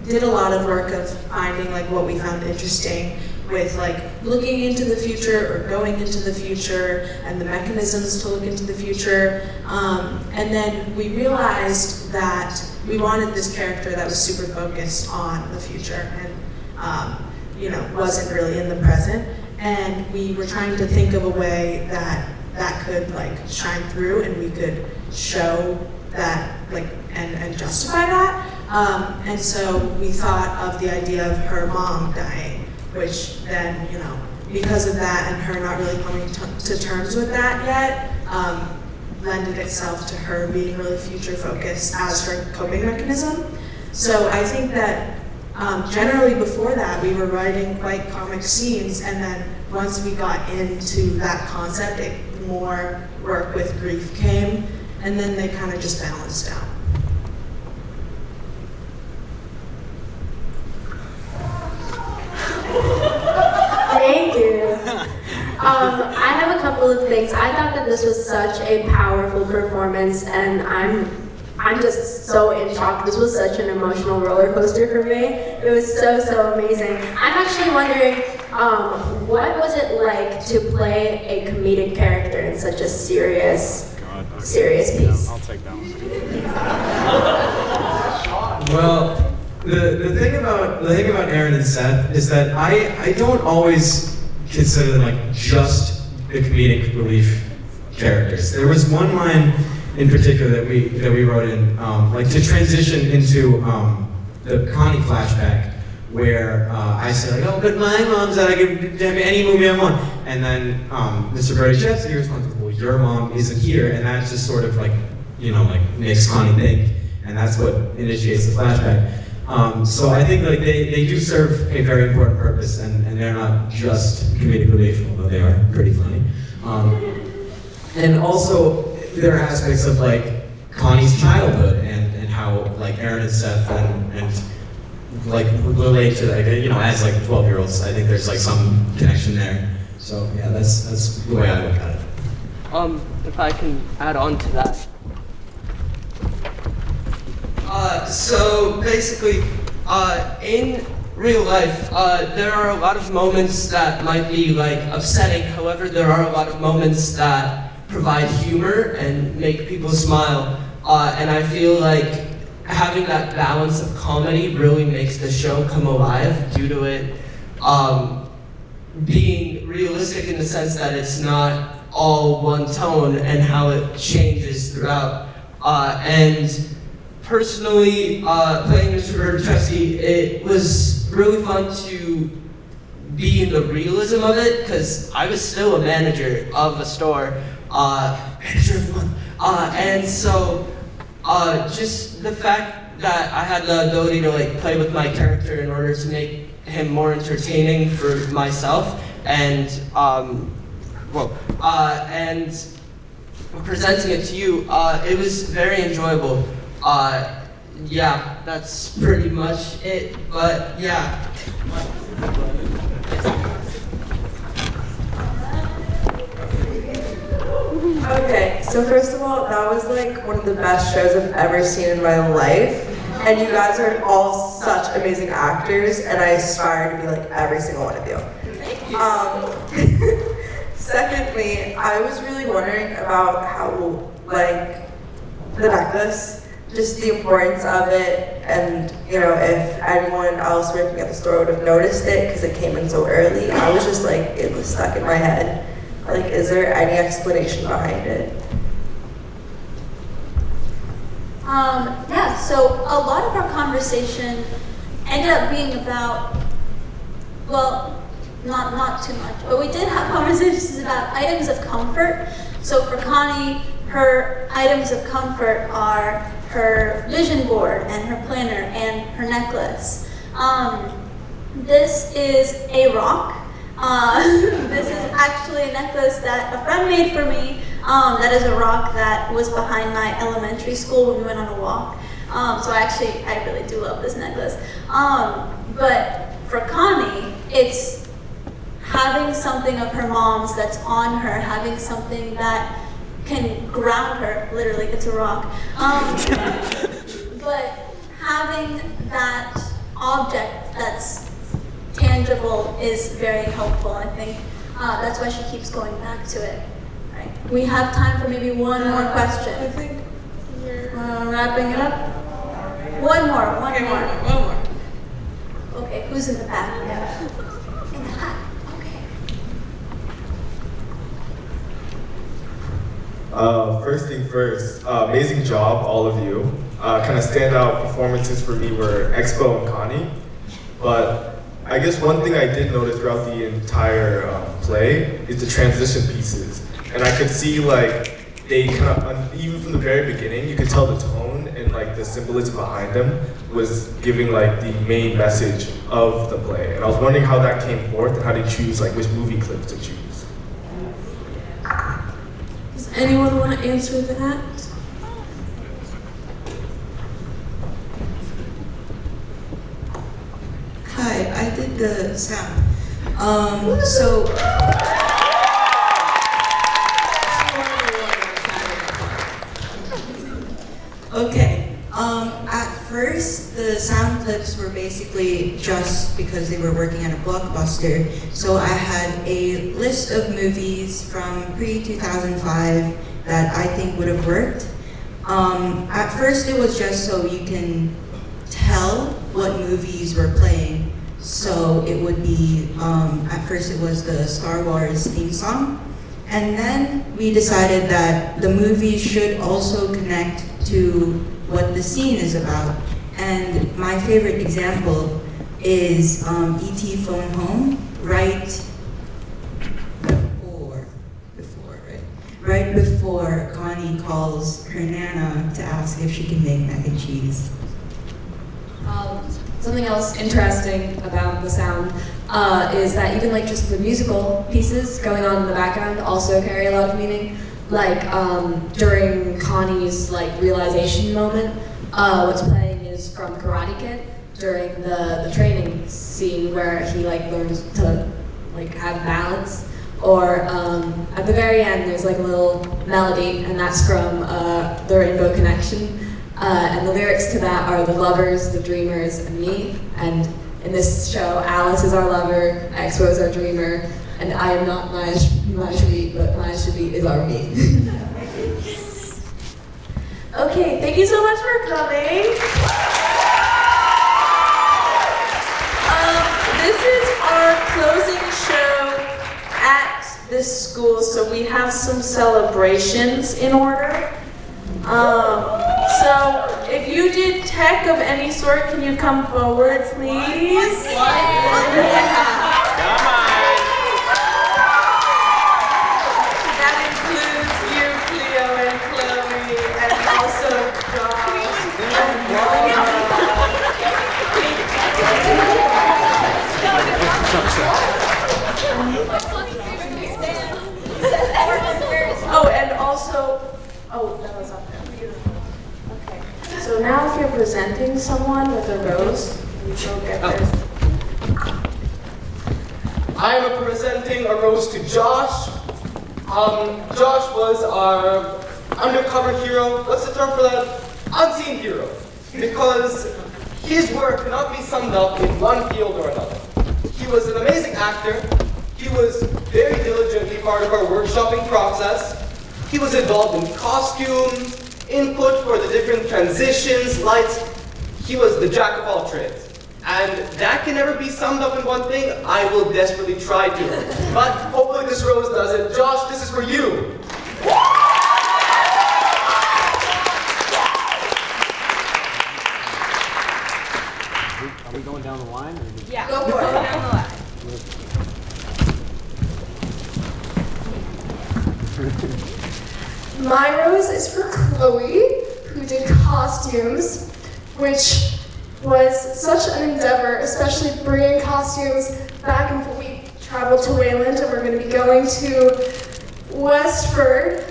did a lot of work of finding like what we found interesting with like looking into the future or going into the future and the mechanisms to look into the future. And then we realized that we wanted this character that was super focused on the future and wasn't really in the present. And we were trying to think of a way that could like shine through and we could show that like and justify that. And so we thought of the idea of her mom dying, which then, because of that and her not really coming to terms with that yet, lended itself to her being really future focused as her coping mechanism. So I think that generally before that we were writing quite comic scenes, and then once we got into that concept, more work with grief came, and then they kind of just balanced out. Thank you. I have a couple of things. I thought that this was such a powerful performance, and I'm just so in shock. This was such an emotional roller coaster for me. It was so amazing. I'm actually wondering, what was it like to play a comedic character in such a serious piece? I'll take that one. Well, the thing about Aaron and Seth is that I don't always consider them like just the comedic relief characters. There was one line in particular that we wrote in, like to transition into the Connie flashback, where I said like, oh, but my mom's out, I can do any movie I want, and then Mr. Brody said, he responds, well, your mom isn't here, and that just sort of like, like makes Connie think, and that's what initiates the flashback. So I think like they do serve a very important purpose, and they're not just comedic relief, although they are pretty funny. And also there are aspects of like Connie's childhood and how like Aaron and Seth and like relate to like as like 12-year-olds. I think there's like some connection there. So yeah, that's the way I look at it. If I can add on to that. So basically, in real life, there are a lot of moments that might be like upsetting. However, there are a lot of moments that provide humor and make people smile. And I feel like having that balance of comedy really makes the show come alive due to it being realistic in the sense that it's not all one tone and how it changes throughout. And personally, playing Mr. Vanderzee, it was really fun to be in the realism of it because I was still a manager of a store, manager of the month, and so just the fact that I had the ability to like play with my character in order to make him more entertaining for myself, and and presenting it to you, it was very enjoyable. Yeah, that's pretty much it, but yeah. Okay, so first of all, that was like one of the best shows I've ever seen in my life. And you guys are all such amazing actors, and I aspire to be like every single one of you. Secondly, I was really wondering about how, like, the necklace, just the importance of it, and if anyone else working at the store would have noticed it because it came in so early. I was just like, it was stuck in my head. Like, is there any explanation behind it? Yeah, so a lot of our conversation ended up being about, well, not too much, but we did have conversations about items of comfort. So for Connie, her items of comfort are her vision board and her planner and her necklace. This is a rock. This is actually a necklace that a friend made for me. That is a rock that was behind my elementary school when we went on a walk. So I really do love this necklace. But for Connie, it's having something of her mom's that's on her, having something that can ground her. Literally, it's a rock. But having that object that's tangible is very helpful. I think that's why she keeps going back to it. Right. We have time for maybe one more question. I think we're wrapping it up. One more. Okay, who's in the back? In the back. Okay. First thing first, amazing job, all of you. Kind of standout performances for me were Expo and Connie, but I guess one thing I did notice throughout the entire play is the transition pieces. And I could see like they kind of, even from the very beginning, you could tell the tone and like the symbolism behind them was giving like the main message of the play. And I was wondering how that came forth and how they choose like which movie clips to choose. Does anyone want to answer that? Hi, I did the sound. Okay. At first, the sound clips were basically just because they were working at a Blockbuster. So I had a list of movies from pre-2005 that I think would have worked. At first, it was just so you can tell what movies were playing. So it would be, at first it was the Star Wars theme song. And then we decided that the movie should also connect to what the scene is about. And my favorite example is E.T. Phone Home, right before, right? right before Connie calls her Nana to ask if she can make mac and cheese. Something else interesting about the sound is that even like just the musical pieces going on in the background also carry a lot of meaning. Like during Connie's like realization moment, what's playing is from Karate Kid during the training scene where he like learns to like have balance. Or at the very end, there's like a little melody, and that's from the Rainbow Connection. And the lyrics to that are the lovers, the dreamers, and me. And in this show, Alice is our lover, Expo is our dreamer, and I am not Maya Shabit, but Maya Shabit is our me. Okay, thank you so much for coming. This is our closing show at this school, so we have some celebrations in order. So if you did tech of any sort, can you come forward, please? That includes you, Cleo, and Chloe, and also Oh, and also, that was up there. Okay. So now if you're presenting someone with a rose, you go get theirs. I am presenting a rose to Josh. Josh was our undercover hero. What's the term for that? Unseen hero. Because his work cannot be summed up in one field or another. He was an amazing actor. He was very diligently part of our workshopping process. He was involved in costumes, input for the different transitions, lights. He was the jack of all trades. And that can never be summed up in one thing. I will desperately try to. But hopefully this rose does it. Josh, this is for you. Are we going down the line? Yeah, go for it. Down the line. My rose is for Chloe, who did costumes, which was such an endeavor, especially bringing costumes back and forth. We traveled to Wayland and we're going to be going to Westford.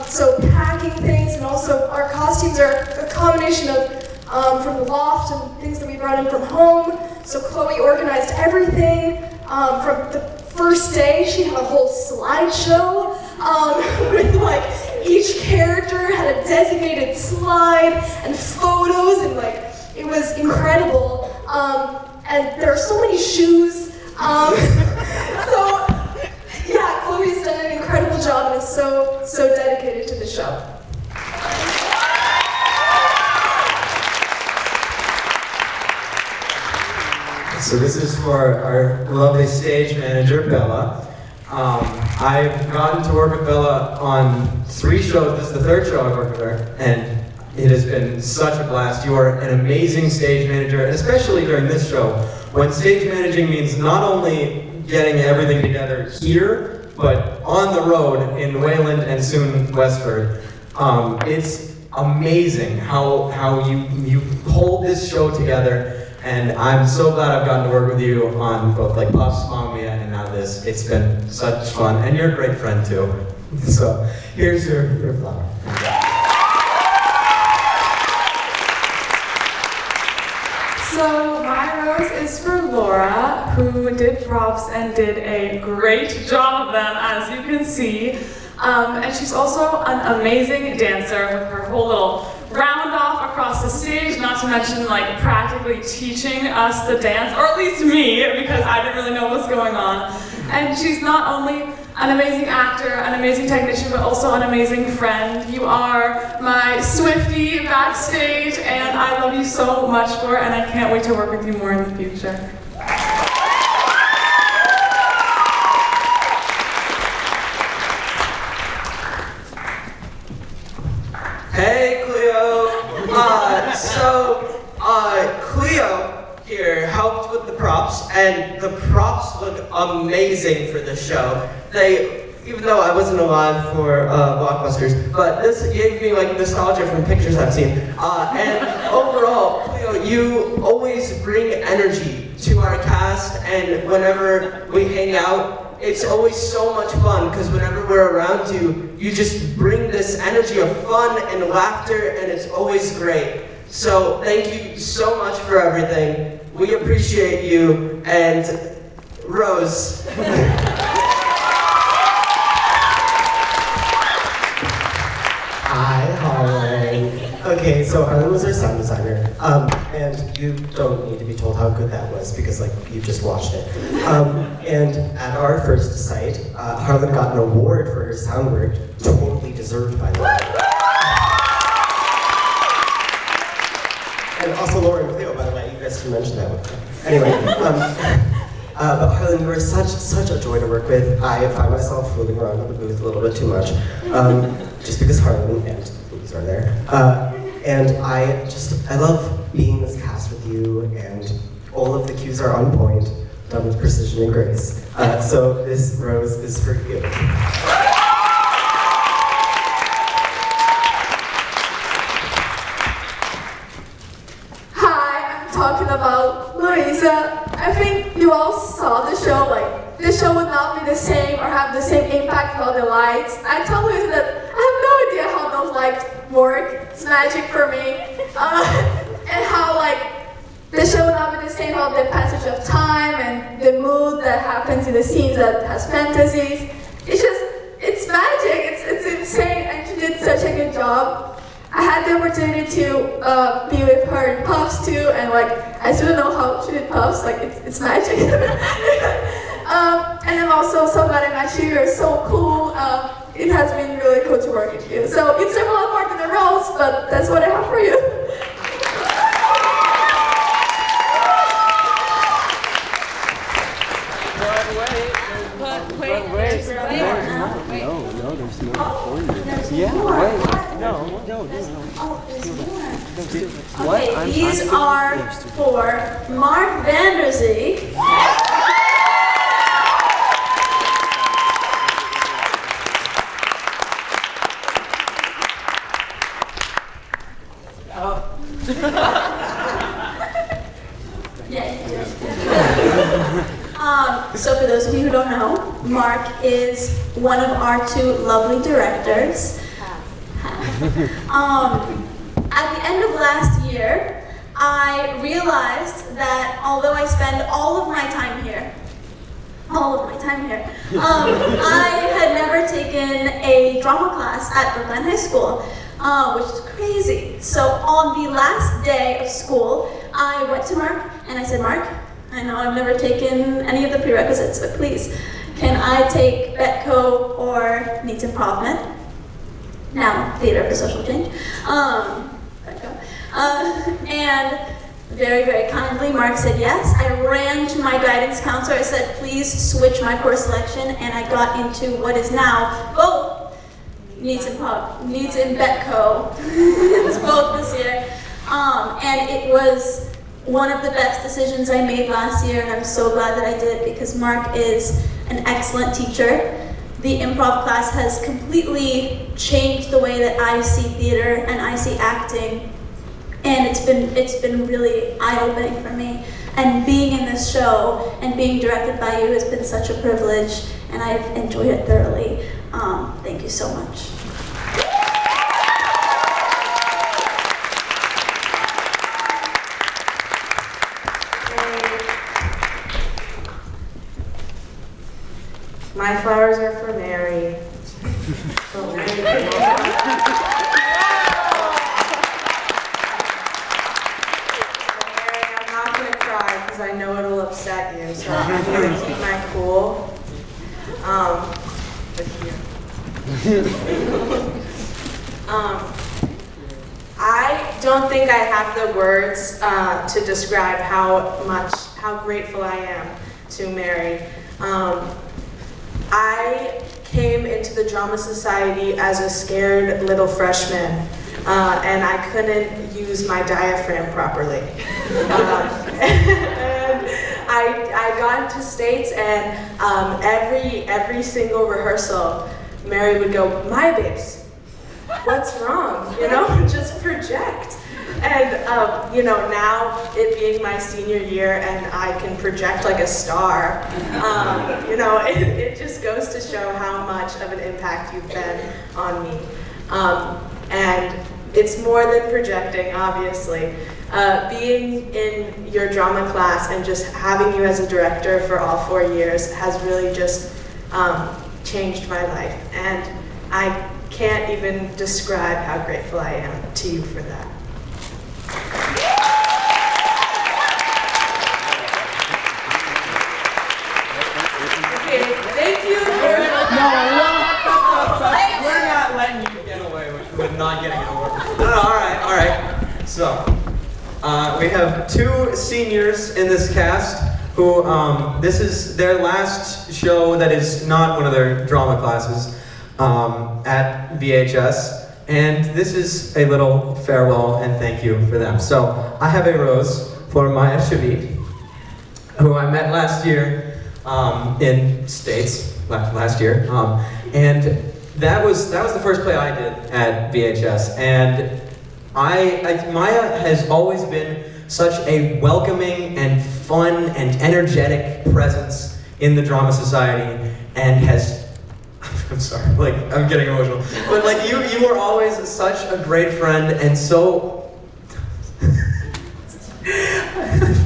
So packing things, and also our costumes are a combination of from the loft and things that we brought in from home. So Chloe organized everything. From the first day, she had a whole slideshow with like each character had a designated slide and photos, and like it was incredible. And there are so many shoes. So yeah, Chloe's done an incredible job and is so dedicated to the show. So this is for our lovely stage manager, Bella. I've gotten to work with Bella on 3 shows. This is the 3rd show I've worked with her, and it has been such a blast. You are an amazing stage manager, and especially during this show, when stage managing means not only getting everything together here, but on the road in Wayland and soon Westford. It's amazing how you hold this show together. And I'm so glad I've gotten to work with you on both like Puffs, Mamma Mia, and now this. It's been such fun, and you're a great friend too. So here's your flower. So my rose is for Laura, who did props and did a great job of them, as you can see. And she's also an amazing dancer with her whole little round off across the stage, not to mention like practically teaching us the dance, or at least me, because I didn't really know what was going on. And she's not only an amazing actor, an amazing technician, but also an amazing friend. You are my Swiftie backstage, and I love you so much for it, and I can't wait to work with you more in the future. Hey, Cleo. Cleo here helped with the props, and the props look amazing for the show. They even though I wasn't alive for blockbusters, but this gave me like nostalgia from pictures I've seen. And overall, Cleo, you always bring energy to our cast, and whenever we hang out, it's always so much fun, because whenever we're around you, you just bring this energy of fun and laughter, and it's always great. So thank you so much for everything. We appreciate you, and Rose. Hi, Harlan. Okay, so Harlan was our sound designer, and you don't need to be told how good that was because, like, you just watched it. And at our first site, Harlan got an award for her sound work, totally deserved, by the way. And also Laura and Cleo, by the way, you guys can mention that one. Anyway, but Harlan, you were such a joy to work with. I find myself fooling around in the booth a little bit too much, just because Harlan and Louise are there. And I love being in this cast with you, and all of the cues are on point, done with precision and grace. So this rose is for you. Hi, I'm talking about Louisa. I think you all saw the show, like, the show would not be the same or have the same impact without the lights. I told Louisa that I have no idea how those lights work. It's magic for me. And how, like, the show would not be the same without the passage of time and the mood that happens in the scenes that has fantasies. It's magic, it's insane, and she did such a good job. I had the opportunity to be with her in Puffs too, and like, I still don't know how she did Puffs, like, it's magic. And I'm also so glad I met you, you're so cool. It has been really cool to work with you. So it's a lot more than a rose, but that's what I have for you. No, there's more for you. Yeah, wait. No. Oh, there's more. What? Okay, these are for Mark Vanderzee. So for those of you who don't know, Mark is one of our two lovely directors. At the end of last year, I realized that although I spend all of my time here, I had never taken a drama class at Brookline High School, which is crazy. So on the last day of school, I went to Mark and I said, Mark, I know I've never taken any of the prerequisites, but please, can I take Betco or Needs Improvement? Now, Theater for Social Change. Betco. And very, very kindly, Mark said yes. I ran to my guidance counselor. I said, please switch my course selection, and I got into what is now both Needs and Betco. It's both this year. And it was one of the best decisions I made last year, and I'm so glad that I did, because Mark is an excellent teacher. The improv class has completely changed the way that I see theater and I see acting, and it's been really eye-opening for me. And being in this show and being directed by you has been such a privilege, and I've enjoyed it thoroughly. Thank you so much. My flowers are for Mary. So Mary, I'm not gonna cry because I know it'll upset you, so I'm gonna keep my cool. With you. I don't think I have the words to describe how grateful I am to Mary. I came into the Drama Society as a scared little freshman, and I couldn't use my diaphragm properly. And I got into States, and every single rehearsal, Mary would go, "My babes, what's wrong?" You know, just project. And you know, now it being my senior year and I can project like a star, you know, it just goes to show how much of an impact you've been on me. And it's more than projecting, obviously. Being in your drama class and just having you as a director for all 4 years has really just changed my life. And I can't even describe how grateful I am to you for that. Okay, thank you very much. No, we're not letting you get away with not getting an award. No, all right. So, we have 2 seniors in this cast who, this is their last show that is not one of their drama classes at VHS. And this is a little farewell and thank you for them. So, I have a rose for Maya Shavit, who I met last year in States, last year. And that was the first play I did at VHS. And Maya has always been such a welcoming and fun and energetic presence in the Drama Society, and has, I'm sorry, like, I'm getting emotional, but like, you were always such a great friend, and so, I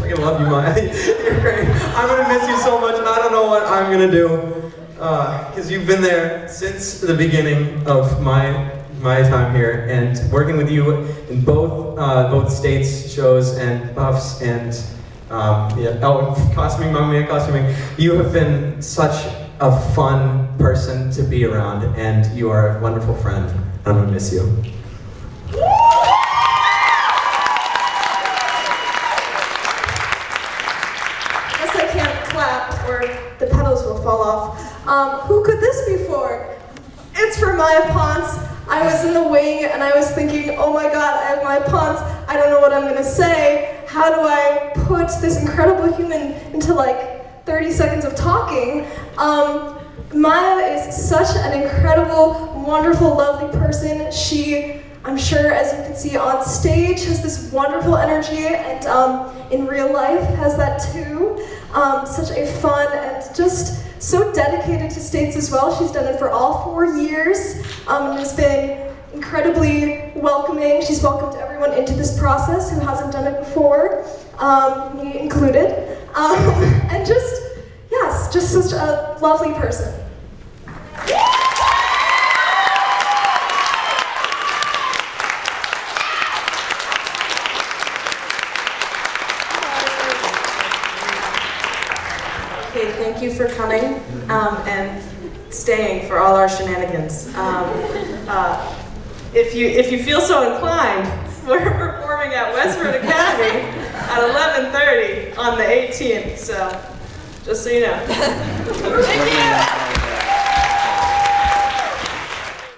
fucking love you, Maya. You're great. I'm gonna miss you so much, and I don't know what I'm gonna do, because you've been there since the beginning of my time here, and working with you in both States shows and Buffs and costuming, Mamma Mia costuming. You have been such a fun person to be around, and you are a wonderful friend. I'm gonna miss you. I guess I can't clap or the pedals will fall off. Who could this be for? It's for Maya Ponce. I was in the wing and I was thinking, oh my god, I have Maya Ponce. I don't know what I'm gonna say. How do I put this incredible human into like 30 seconds of talking? Maya is such an incredible, wonderful, lovely person. She, I'm sure, as you can see on stage, has this wonderful energy, and in real life has that too. Such a fun and just so dedicated to States as well. She's done it for all 4 years, and has been incredibly welcoming. She's welcomed everyone into this process who hasn't done it before, me included. And just, yes, just such a lovely person. Okay, thank you for coming and staying for all our shenanigans. If you feel so inclined, we're performing at Westford Academy at 11:30 on the 18th. So, just so you know. Thank you.